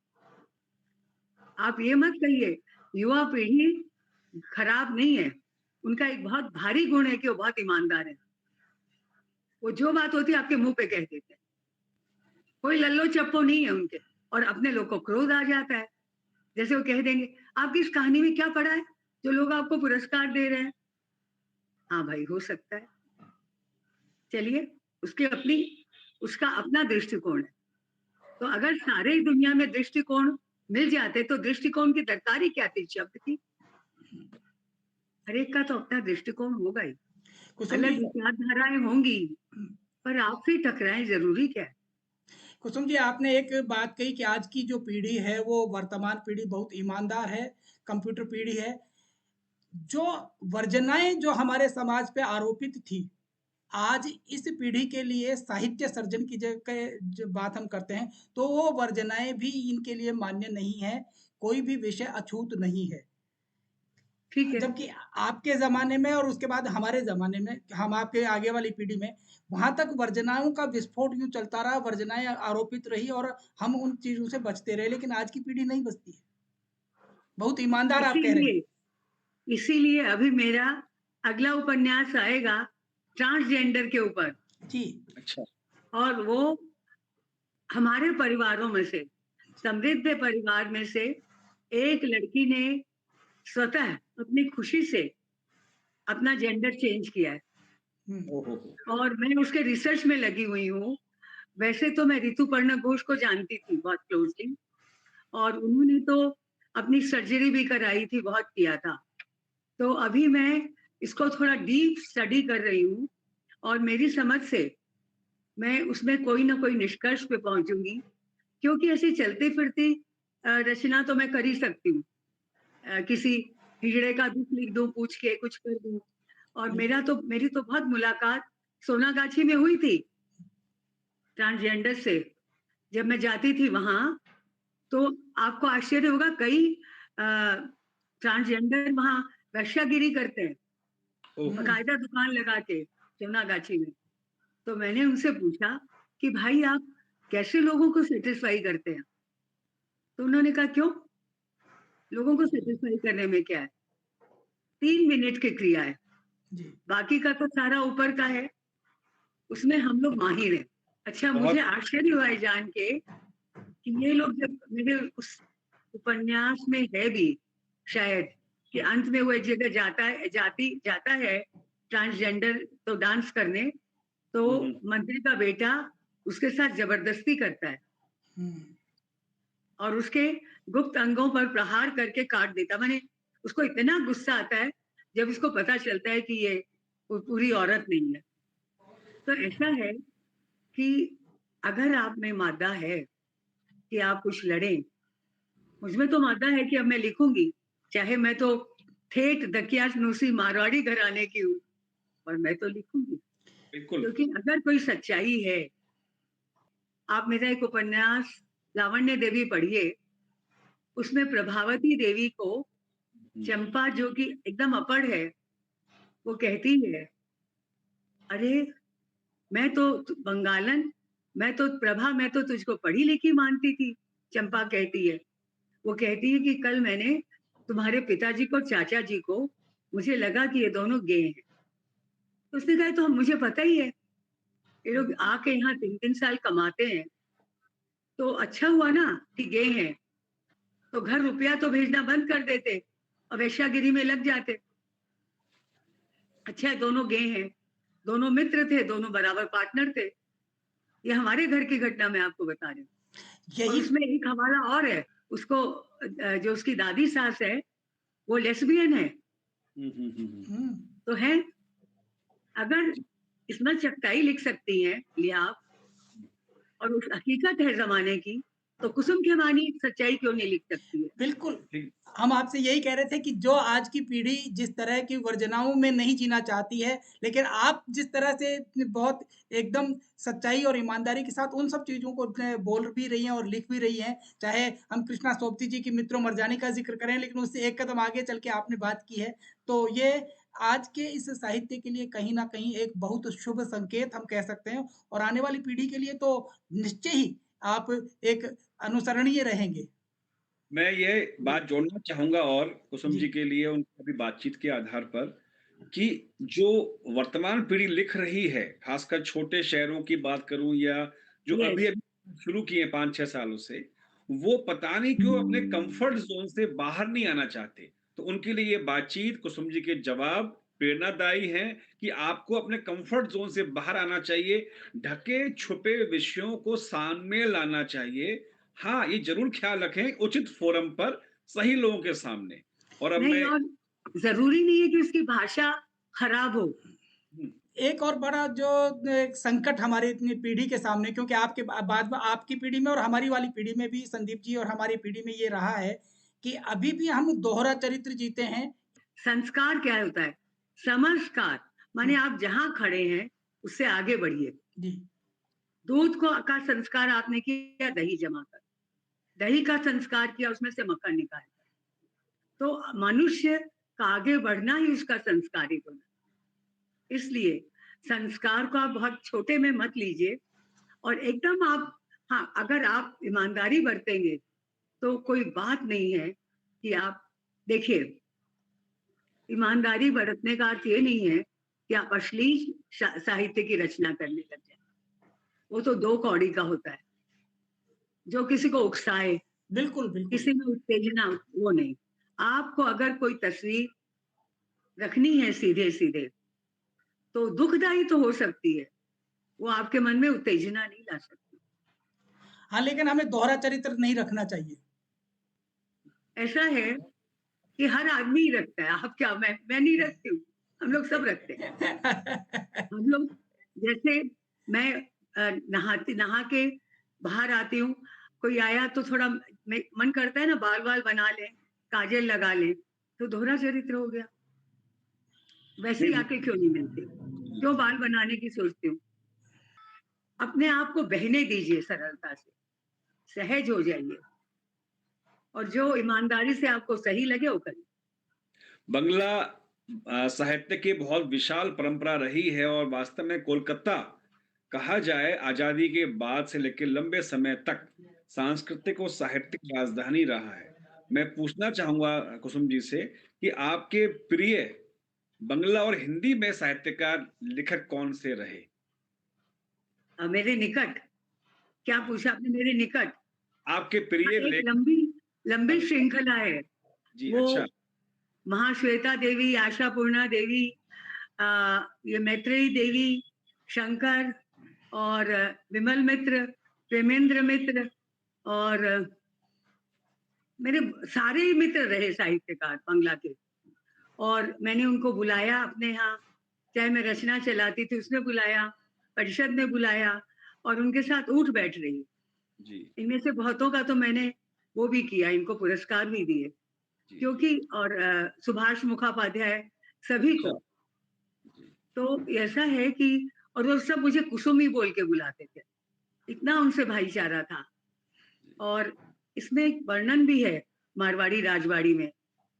Speaker 2: आप ये मत कहिए, युवा पीढ़ी खराब नहीं है, उनका एक बहुत भारी गुण है कि वो बहुत ईमानदार है। वो जो बात होती है आपके मुँह पे कह देते हैं। कोई लल्लो-चप्पो नहीं है उनके और अपने लोग को क्रोध आ जाता है। जैसे वो कह देंगे, "आपकी इस कहानी में क्या पढ़ा है, जो लोग आपको पुरस्कार दे रहे हैं?" हाँ भाई, हो सकता है। चलिए, उसका अपना दृष्टिकोण है। तो अगर सारे ही दुनिया में दृष्टिकोण मिल जाते, तो दृष्टिकोण की दरकार ही क्या थी शब्द की? हर एक का तो अपना दृष्टिकोण होगा ही,
Speaker 1: कुसुम जी
Speaker 2: अलग विचारधाराएँ होंगी, पर आपसे टकराएँ ज़रूरी क्या है?
Speaker 1: कुसुम जी, आपने एक बात कही कि आज की जो पीढ़ी है, वो वर्तमान पीढ़ी बहुत ईमानदार है, कंप्यूटर पीढ़ी है। जो वर्जनाएँ जो हमारे समाज पे आरोपित थी, आज इस पीढ़ी के लिए साहित्य सर्जन की जगह जो बात हम करते हैं, तो वो वर्जनाएँ भी इनके लिए मान्य नहीं है, कोई भी विषय अछूत नहीं है।
Speaker 2: ठीक है,
Speaker 1: जबकि आपके ज़माने में और उसके बाद हमारे ज़माने में, हम आपके आगे वाली पीढ़ी में, वहाँ तक वर्जनाओं का विस्फोट यूँ चलता रहा, वर्जनाएँ आरोपित रही और हम उन चीज़ों से बचते रहे, लेकिन आज की पीढ़ी नहीं बचती है। बहुत ईमानदार आप कह रहे हैं।
Speaker 2: इसीलिए इसीलिए अभी मेरा अगला उपन्यास आएगा ट्रांसजेंडर के ऊपर
Speaker 1: जी,
Speaker 3: अच्छा।
Speaker 2: और वो हमारे परिवारों में से, समृद्ध परिवार में से एक लड़की ने स्वतः अपनी खुशी से अपना जेंडर चेंज किया है
Speaker 1: हुँ,
Speaker 3: ओह हो!
Speaker 2: और मैं उसके रिसर्च में लगी हुई हूँ। वैसे तो मैं ऋतुपर्णा घोष को जानती थी बहुत क्लोज़ली और उन्होंने तो अपनी सर्जरी भी कराई थी, बहुत किया था। तो अभी मैं इसको थोड़ा डीप स्टडी कर रही हूँ और मेरी समझ से मैं उसमें कोई ना कोई निष्कर्ष पे पहुँचूँगी, क्योंकि ऐसे चलती-फिरती रचना तो मैं कर ही सकती हूँ। किसी हिजड़े का दुःख लिख दूँ, पूछ के कुछ कर दूँ और
Speaker 1: बिल्कुल।
Speaker 2: मेरी तो बहुत मुलाकात सोनागाछी में हुई थी, ट्रांसजेंडर से। जब मैं जाती थी वहाँ, तो आपको आश्चर्य होगा कई अ, ट्रांसजेंडर वहाँ वेश्यागिरी करते हैं,
Speaker 3: ओह!
Speaker 1: हुँ,
Speaker 2: बाकायदा दुकान लगा के सोनागाछी में। तो मैंने उनसे पूछा कि भाई आप कैसे लोगों को सैटिस्फाई करते हैं? तो उन्होंने कहा क्यों? लोगों को सैटिस्फाई करने में क्या है? 3 मिनट की क्रिया है,
Speaker 1: जी,
Speaker 2: बाकी का तो सारा ऊपर का है, उसमें हम लोग माहिर हैं। अच्छा मुझे
Speaker 3: बहुत
Speaker 2: आश्चर्य हुआ है जान के कि ये लोग जब मेरे उस उपन्यास में है भी शायद कि अंत में वो एक जगह जाता है ट्रांसजेंडर तो डांस करने, तो
Speaker 3: हुँ, हुँ।
Speaker 2: मंत्री का बेटा उसके साथ ज़बरदस्ती करता है
Speaker 1: हुँ,
Speaker 2: और उसके गुप्त अंगों पर प्रहार करके काट देता। माने उसको इतना गुस्सा आता है, जब उसको पता चलता है कि ये पूरी औरत नहीं है। तो ऐसा है कि अगर आप में मादा है कि आप कुछ लड़ें, मुझमें तो मादा है कि अब मैं लिखूँगी, चाहे मैं तो ठेठ दकियानूसी मारवाड़ी घराने की हूँ, पर मैं तो लिखूँगी।
Speaker 3: बिल्कुल।
Speaker 2: क्योंकि अगर कोई सच्चाई है, आप मेरा एक उपन्यास लावण्य देवी पढ़िए, उसमें प्रभावती देवी को
Speaker 3: हुँ,
Speaker 2: चंपा जो कि एकदम अपढ़ है, वो कहती है, "अरे! मैं तो बंगालन, मैं तो तुझको पढ़ी-लिखी मानती थी।" चंपा कहती है। वो कहती है कि कल मैंने तुम्हारे पिताजी को, चाचा जी को, मुझे लगा कि ये दोनों गे हैं। तो उसने कहा, "ये तो मुझे पता ही है, ये लोग आके यहाँ 3-3 साल कमाते हैं, तो अच्छा हुआ ना कि गे हैं, तो घर रुपया तो भेजना बंद कर देते और वेश्यागिरी में लग जाते। अच्छा है दोनों गे हैं, दोनों मित्र थे, दोनों बराबर पार्टनर थे।" ये हमारे घर की घटना मैं आपको बता रही हूँ। और
Speaker 1: यही
Speaker 2: उसमें एक हवाला और है, उसको जो उसकी दादी सास है, वो लेस्बियन है,
Speaker 3: हुँ, हुँ, हुँ, हुँ।
Speaker 1: हुँ,
Speaker 2: तो है अगर इसमें चटकाई लिख सकती हैं लिया और उस हकीकत है ज़माने की, तो कुसुम के मानी सच्चाई क्यों नहीं लिख सकती है?
Speaker 1: बिल्कुल।
Speaker 3: ठीक
Speaker 1: हम आपसे यही कह रहे थे कि जो आज की पीढ़ी जिस तरह की वर्जनाओं में नहीं जीना चाहती है, लेकिन आप जिस तरह से बहुत एकदम सच्चाई और ईमानदारी के साथ उन सब चीज़ों को बोल भी रही हैं और लिख भी रही हैं, चाहे हम कृष्णा सोबती जी की मित्रों मरजानी का ज़िक्र करें, लेकिन उससे एक कदम आगे चल के आपने बात की है। तो ये आज के इस साहित्य के लिए कहीं न कहीं एक बहुत शुभ संकेत हम कह सकते हैं और आने वाली पीढ़ी के लिए तो निश्चय ही आप एक अनुसरणीय रहेंगे।
Speaker 3: मैं ये बात जोड़ना चाहूँगा और कुसुम
Speaker 1: जी,
Speaker 3: जी के लिए उनकी अभी बातचीत के आधार पर कि जो वर्तमान पीढ़ी लिख रही है, खासकर छोटे शहरों की बात करूँ या जो
Speaker 2: यस,
Speaker 3: अभी-अभी शुरू किए हैं 5-6 सालों से, वो पता नहीं क्यों अपने कम्फर्ट ज़ोन से बाहर नहीं आना चाहते। तो उनके लिए ये बातचीत, कुसुम जी के जवाब प्रेरणादायी हैं कि आपको अपने कम्फर्ट ज़ोन से बाहर आना चाहिए, ढके-छुपे विषयों को सामने लाना चाहिए। हाँ, ये ज़रूर ख़्याल रखें उचित फ़ोरम पर, सही लोगों के सामने। और अब
Speaker 2: नहीं,
Speaker 3: मैं
Speaker 2: और ज़रूरी नहीं है कि उसकी भाषा खराब हो।
Speaker 3: हुँ,
Speaker 1: एक और बड़ा जो एक संकट हमारी इतनी पीढ़ी के सामने, क्योंकि आपके बाद में आपकी पीढ़ी में और हमारी वाली पीढ़ी में भी, संदीप जी, और हमारी पीढ़ी में ये रहा है कि अभी भी हम दोहरा चरित्र जीते हैं।
Speaker 2: संस्कार क्या होता है? समझकार,
Speaker 1: हुँ,
Speaker 2: माने आप जहाँ खड़े हैं, उससे आगे बढ़िए।
Speaker 1: जी,
Speaker 2: दूध को का संस्कार आपने किया दही जमा कर, दही का संस्कार किया उसमें से मक्खन निकाल कर। तो मनुष्य का आगे बढ़ना ही उसका संस्कारित होना। इसलिए संस्कार को आप बहुत छोटे में मत लीजिए और एकदम आप, हाँ, अगर आप ईमानदारी बरतेंगे, तो कोई बात नहीं है कि आप देखिए, ईमानदारी बरतने का अर्थ ये नहीं है कि आप अश्लील साहित्य की रचना करने लग जाए। वो तो दो कौड़ी का होता है, जो किसी को उकसाए,
Speaker 1: बिल्कुल, बिल्कुल।
Speaker 2: किसी में उत्तेजना, वो नहीं। आपको अगर कोई तस्वीर रखनी है सीधे सीधे, तो दुखदाई तो हो सकती है, वो आपके मन में उत्तेजना नहीं ला सकती।
Speaker 1: हाँ, लेकिन हमें दोहरा चरित्र नहीं रखना चाहिए।
Speaker 2: ऐसा है कि हर आदमी ही रखता है, आप क्या, मैं नहीं रखती हूँ, हम लोग सब रखते हैं। हम लोग, जैसे मैं नहा के बाहर आती हूँ, कोई आया तो थोड़ा मन करता है ना, बाल वाल बना लें, काजल लगा लें, तो दोहरा चरित्र हो गया। वैसे ही
Speaker 3: नहीं,
Speaker 2: आके क्यों नहीं मिलते, क्यों बाल बनाने की सोचती हूँ? अपने आप को बहने दीजिए सरलता से, सहज हो जाइए और जो ईमानदारी से आपको सही लगे वो करिए।
Speaker 3: बंगला साहित्य की बहुत विशाल परंपरा रही है और वास्तव में कोलकाता कहा जाए आजादी के बाद से लेकर लंबे समय तक सांस्कृतिक और साहित्यिक राजधानी रहा है। मैं पूछना चाहूंगा कुसुम जी से कि आपके प्रिय बंगला और हिंदी में साहित्यकार लेखक कौन से रहे?
Speaker 2: मेरे निकट, क्या पूछा आपने? मेरे निकट,
Speaker 3: आपके
Speaker 2: हाँ,
Speaker 3: प्रिय
Speaker 2: एक
Speaker 3: लेखक
Speaker 2: लंबी लंबी
Speaker 3: बंगला
Speaker 2: श्रृंखला है।
Speaker 3: जी,
Speaker 2: वो
Speaker 3: अच्छा।
Speaker 2: महाश्वेता देवी, आशापूर्णा देवी, अ, ये मैत्रेयी देवी, शंकर और विमल मित्र, प्रेमेंद्र मित्र और मेरे सारे ही मित्र रहे साहित्यकार बंगला के। और मैंने उनको बुलाया अपने यहाँ, चाहे मैं रचना चलाती थी उसमें बुलाया, परिषद में बुलाया और उनके साथ उठ बैठ रही।
Speaker 3: जी,
Speaker 2: इनमें से बहुतों का तो मैंने वो भी किया, इनको पुरस्कार भी दिए,
Speaker 3: जी, जी।
Speaker 2: क्योंकि और सुभाष मुखोपाध्याय, सभी
Speaker 3: अच्छा,
Speaker 2: को।
Speaker 3: जी,
Speaker 2: तो ऐसा है कि और वो सब मुझे कुसुम ही बोल के बुलाते थे, इतना उनसे भाईचारा था।
Speaker 3: जी,
Speaker 2: और इसमें एक वर्णन भी है मारवाड़ी राजवाड़ी में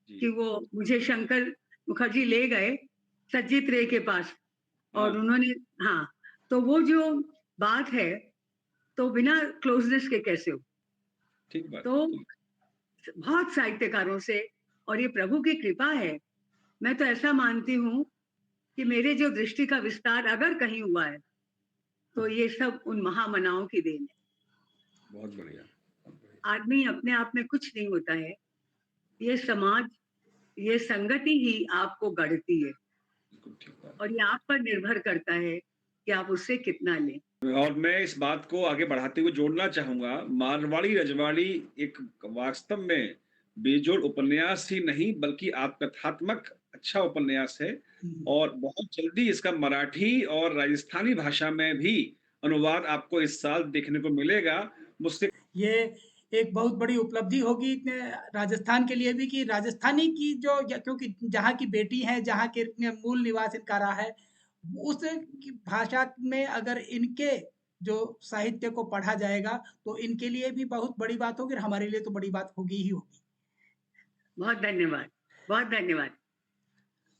Speaker 3: जी।
Speaker 2: कि वो मुझे शंकर मुखर्जी ले गए सज्जित रे के पास
Speaker 3: हाँ,
Speaker 2: और उन्होंने, हाँ, तो वो जो बात है, तो बिना क्लोजनेस के कैसे हो?
Speaker 3: ठीक बात है,
Speaker 2: तो
Speaker 3: ठीक।
Speaker 2: बहुत साहित्यकारों से, और ये प्रभु की कृपा है, मैं तो ऐसा मानती हूँ कि मेरे जो दृष्टि का विस्तार अगर कहीं हुआ है, तो ये सब उन महामनाओं की देन है।
Speaker 3: बहुत बढ़िया, बहुत बढ़िया।
Speaker 2: आदमी अपने आप में कुछ नहीं होता है, ये समाज, ये संगति ही आपको गढ़ती है
Speaker 3: बिल्कुल ठीक बात
Speaker 2: और ये आप पर निर्भर करता है कि आप उससे कितना लें।
Speaker 3: है। और मैं इस बात को आगे बढ़ाते हुए जोड़ना चाहूँगा, मारवाड़ी रजवाड़ी एक वास्तव में बेजोड़ उपन्यास ही नहीं बल्कि आत्मकथात्मक अच्छा उपन्यास है
Speaker 1: हुँ,
Speaker 3: और बहुत जल्दी इसका मराठी और राजस्थानी भाषा में भी अनुवाद आपको इस साल देखने को मिलेगा। मुझसे
Speaker 1: ये एक बहुत बड़ी उपलब्धि होगी राजस्थान के लिए भी, कि राजस्थानी की जो, क्योंकि जहाँ की बेटी हैं, जहाँ के मूल निवास इनका रहा है, उस की भाषा में अगर इनके जो साहित्य को पढ़ा जाएगा, तो इनके लिए भी बहुत बड़ी बात होगी और हमारे लिए तो बड़ी बात होगी ही होगी।
Speaker 2: बहुत धन्यवाद, बहुत धन्यवाद।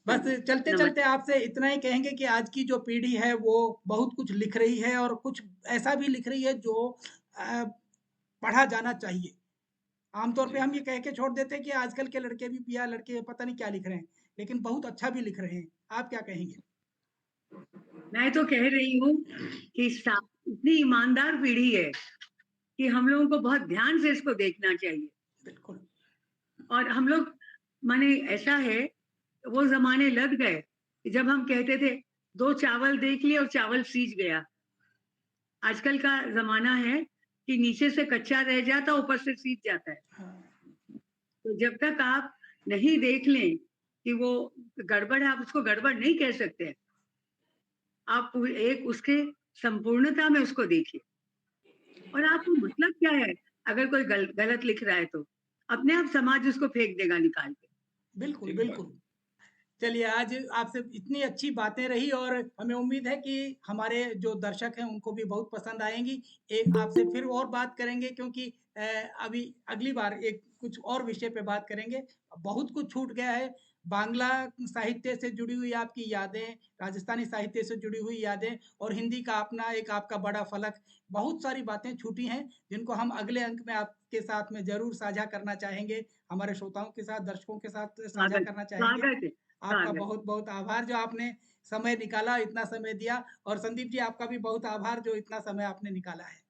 Speaker 1: बस
Speaker 2: चलिए,
Speaker 1: चलते-चलते
Speaker 2: नमस्ते।
Speaker 1: आपसे इतना ही कहेंगे कि आज की जो पीढ़ी है वो बहुत कुछ लिख रही है और कुछ ऐसा भी लिख रही है जो पढ़ा जाना चाहिए। आमतौर पे हम ये कह के छोड़ देते हैं कि आजकल के लड़के भी या लड़के पता नहीं क्या लिख रहे हैं, लेकिन बहुत अच्छा भी लिख रहे हैं। आप क्या कहेंगे?
Speaker 2: मैं तो कह रही हूँ कि इतनी ईमानदार पीढ़ी है कि हम लोगों को बहुत ध्यान से इसको देखना चाहिए।
Speaker 1: बिल्कुल।
Speaker 2: और हम लोग माने ऐसा है, वो ज़माने लग गए कि जब हम कहते थे 2 चावल देख लिए और चावल सीज गया। आजकल का ज़माना है कि नीचे से कच्चा रह जाता, ऊपर से सीज जाता है।
Speaker 1: हाँ,
Speaker 2: तो जब तक आप नहीं देख लें कि वो गड़बड़ है, आप उसको गड़बड़ नहीं कह सकते। आप एक उसके संपूर्णता में उसको देखिए। और आपको मतलब क्या है अगर कोई गलत लिख रहा है तो? अपने आप समाज उसको फेंक देगा निकाल के।
Speaker 1: बिल्कुल,
Speaker 3: ठीक बात।
Speaker 1: बिल्कुल। चलिए, आज आपसे इतनी अच्छी बातें रही और हमें उम्मीद है कि हमारे जो दर्शक हैं, उनको भी बहुत पसंद आएँगी। आपसे फिर और बात करेंगे क्योंकि अभी अगली बार एक कुछ और विषय पे बात करेंगे। बहुत कुछ छूट गया है। बांग्ला साहित्य से जुड़ी हुई आपकी यादें, राजस्थानी साहित्य से जुड़ी हुई यादें और हिंदी का अपना एक आपका बड़ा फ़लक, बहुत सारी बातें छूटी हैं, जिनको हम अगले अंक में आपके साथ में ज़रूर साझा करना चाहेंगे। हमारे श्रोताओं के साथ, दर्शकों के साथ साझा करना चाहेंगे।
Speaker 2: स्वागत है,
Speaker 1: आपका
Speaker 2: स्वागत।
Speaker 1: बहुत-बहुत आभार जो आपने समय निकाला, इतना समय दिया और संदीप जी आपका भी बहुत आभार जो इतना समय आपने निकाला है।